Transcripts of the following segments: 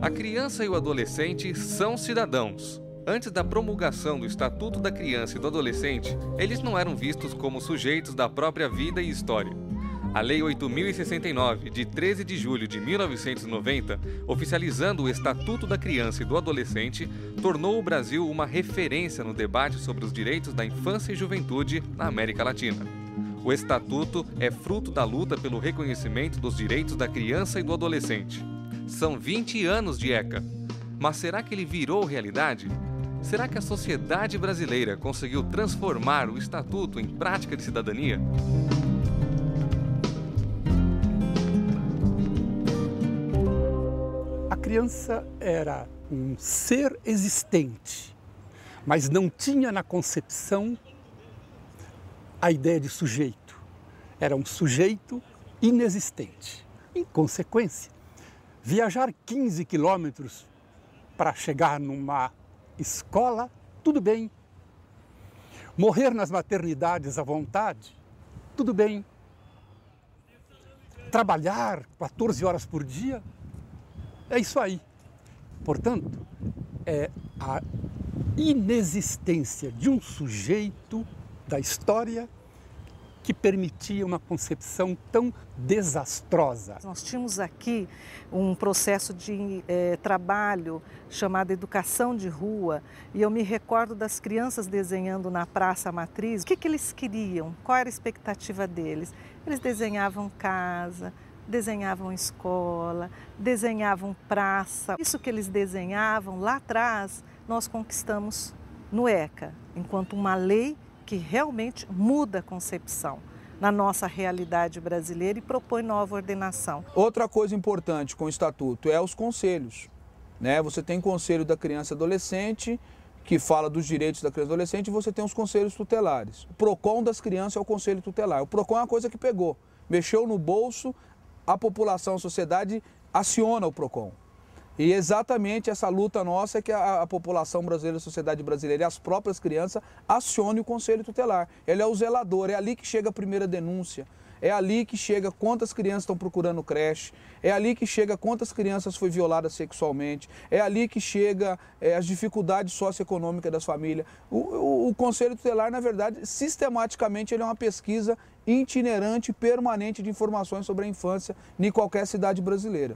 A criança e o adolescente são cidadãos. Antes da promulgação do Estatuto da Criança e do Adolescente, eles não eram vistos como sujeitos da própria vida e história. A Lei 8.069, de 13 de julho de 1990, oficializando o Estatuto da Criança e do Adolescente, tornou o Brasil uma referência no debate sobre os direitos da infância e juventude na América Latina. O Estatuto é fruto da luta pelo reconhecimento dos direitos da criança e do adolescente. São 20 anos de ECA. Mas será que ele virou realidade? Será que a sociedade brasileira conseguiu transformar o Estatuto em prática de cidadania? A criança era um ser existente, mas não tinha na concepção a ideia de sujeito. Era um sujeito inexistente. Em consequência, viajar 15 quilômetros para chegar numa escola, tudo bem. Morrer nas maternidades à vontade, tudo bem. Trabalhar 14 horas por dia, é isso aí. Portanto, é a inexistência de um sujeito da história que permitia uma concepção tão desastrosa. Nós tínhamos aqui um processo de trabalho chamado Educação de Rua, e eu me recordo das crianças desenhando na Praça Matriz. O que eles queriam? Qual era a expectativa deles? Eles desenhavam casa, desenhavam escola, desenhavam praça. Isso que eles desenhavam lá atrás, nós conquistamos no ECA, enquanto uma lei que realmente muda a concepção na nossa realidade brasileira e propõe nova ordenação. Outra coisa importante com o Estatuto é os conselhos, né? Você tem Conselho da Criança e Adolescente, que fala dos direitos da criança e adolescente, e você tem os conselhos tutelares. O PROCON das crianças é o conselho tutelar. O PROCON é uma coisa que pegou, mexeu no bolso, a população, a sociedade aciona o PROCON. E exatamente essa luta nossa é que a população brasileira, a sociedade brasileira e as próprias crianças acionem o Conselho Tutelar. Ele é o zelador, é ali que chega a primeira denúncia, é ali que chega quantas crianças estão procurando creche, é ali que chega quantas crianças foi violadas sexualmente, é ali que chega as dificuldades socioeconômicas das famílias. O Conselho Tutelar, na verdade, sistematicamente ele é uma pesquisa itinerante, permanente de informações sobre a infância em qualquer cidade brasileira.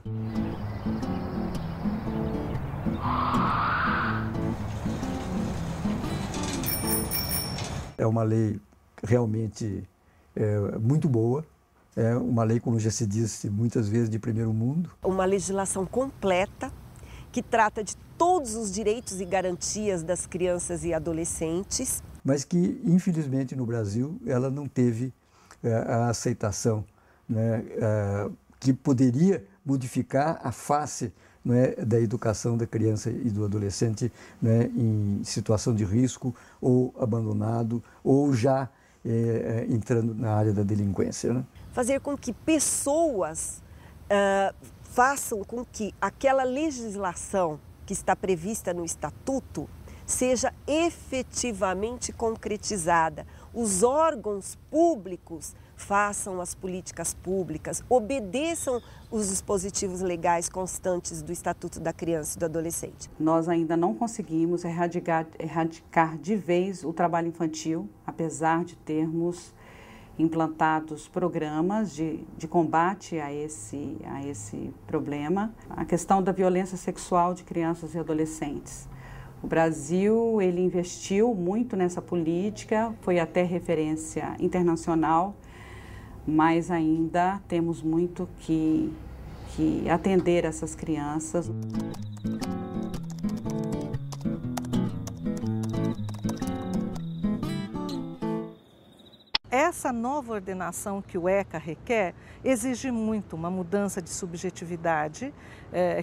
É uma lei realmente muito boa, é uma lei, como já se disse muitas vezes, de primeiro mundo. Uma legislação completa que trata de todos os direitos e garantias das crianças e adolescentes. Mas que, infelizmente, no Brasil, ela não teve a aceitação, né, que poderia modificar a face, né, da educação da criança e do adolescente, né, em situação de risco, ou abandonado, ou já entrando na área da delinquência, né? Fazer com que pessoas façam com que aquela legislação que está prevista no Estatuto seja efetivamente concretizada. Os órgãos públicos façam as políticas públicas, obedeçam os dispositivos legais constantes do Estatuto da Criança e do Adolescente. Nós ainda não conseguimos erradicar de vez o trabalho infantil, apesar de termos implantados programas de combate a esse problema. A questão da violência sexual de crianças e adolescentes. O Brasil, ele investiu muito nessa política, foi até referência internacional, mas ainda temos muito que atender essas crianças. Essa nova ordenação que o ECA requer exige muito uma mudança de subjetividade,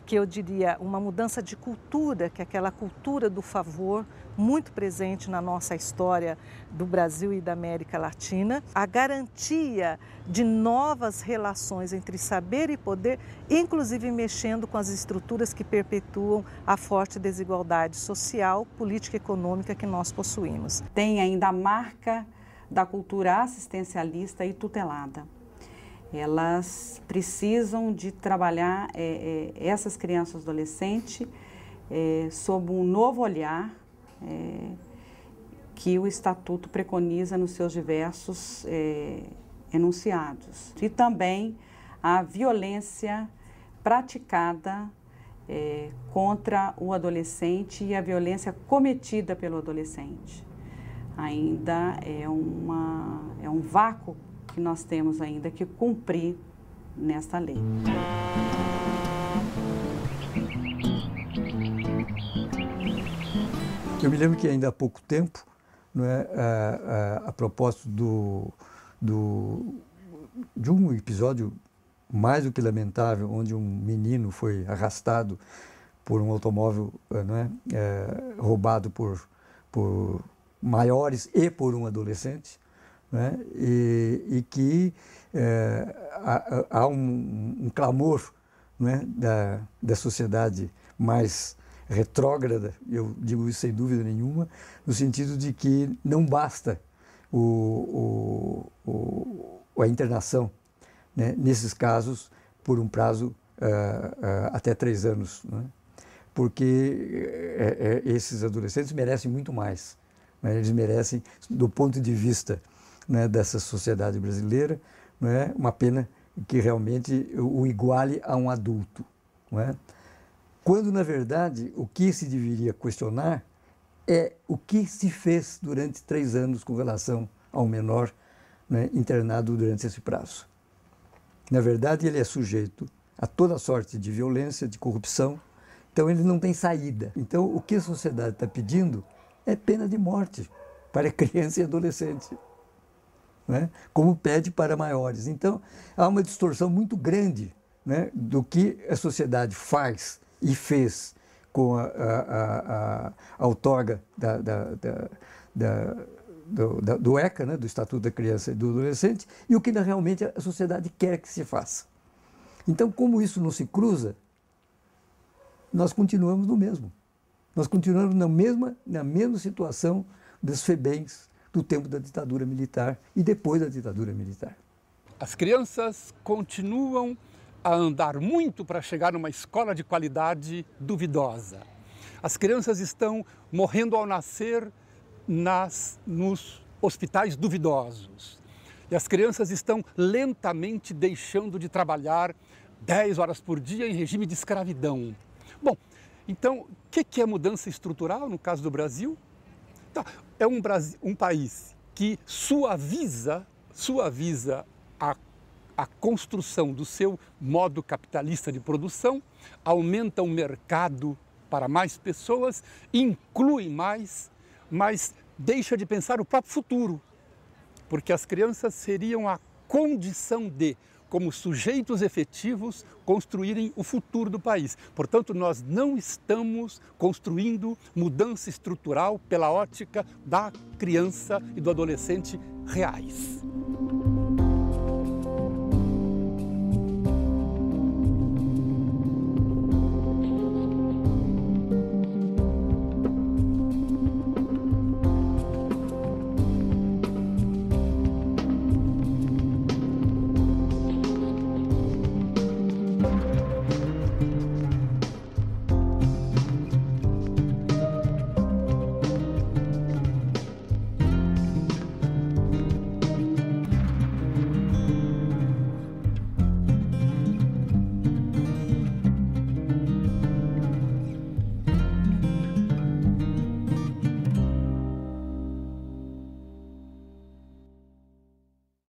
que eu diria uma mudança de cultura, que é aquela cultura do favor, muito presente na nossa história do Brasil e da América Latina. A garantia de novas relações entre saber e poder, inclusive mexendo com as estruturas que perpetuam a forte desigualdade social, política e econômica que nós possuímos. Tem ainda a marca da cultura assistencialista e tutelada. Elas precisam de trabalhar essas crianças e adolescentes sob um novo olhar que o Estatuto preconiza nos seus diversos enunciados. E também a violência praticada contra o adolescente e a violência cometida pelo adolescente. Ainda é um vácuo que nós temos ainda que cumprir nesta lei. Eu me lembro que ainda há pouco tempo, não é, a propósito de um episódio mais do que lamentável, onde um menino foi arrastado por um automóvel, não é, roubado por maiores e por um adolescente, né, e que há um clamor, não é, da sociedade mais retrógrada, eu digo isso sem dúvida nenhuma, no sentido de que não basta a internação, né, nesses casos por um prazo até 3 anos, né, porque esses adolescentes merecem muito mais, né, eles merecem, do ponto de vista, né, dessa sociedade brasileira, né, uma pena que realmente o iguale a um adulto, não é? Quando, na verdade, o que se deveria questionar é o que se fez durante 3 anos com relação ao menor, né, internado durante esse prazo. Na verdade, ele é sujeito a toda sorte de violência, de corrupção, então ele não tem saída. Então, o que a sociedade está pedindo é pena de morte para criança e adolescente, né, como pede para maiores. Então, há uma distorção muito grande, né, do que a sociedade faz e fez com a outorga do ECA, né, do Estatuto da Criança e do Adolescente, e o que realmente a sociedade quer que se faça. Então, como isso não se cruza, nós continuamos no mesmo. Nós continuamos na mesma situação dos FEBEMs do tempo da ditadura militar e depois da ditadura militar. As crianças continuam a andar muito para chegar numa escola de qualidade duvidosa. As crianças estão morrendo ao nascer nos hospitais duvidosos. E as crianças estão lentamente deixando de trabalhar 10 horas por dia em regime de escravidão. Bom, então, o que é mudança estrutural no caso do Brasil? Tá, é um país que suaviza a construção do seu modo capitalista de produção, aumenta o mercado para mais pessoas, inclui mais, mas deixa de pensar o próprio futuro, porque as crianças seriam a condição de, como sujeitos efetivos, construírem o futuro do país. Portanto, nós não estamos construindo mudança estrutural pela ótica da criança e do adolescente reais.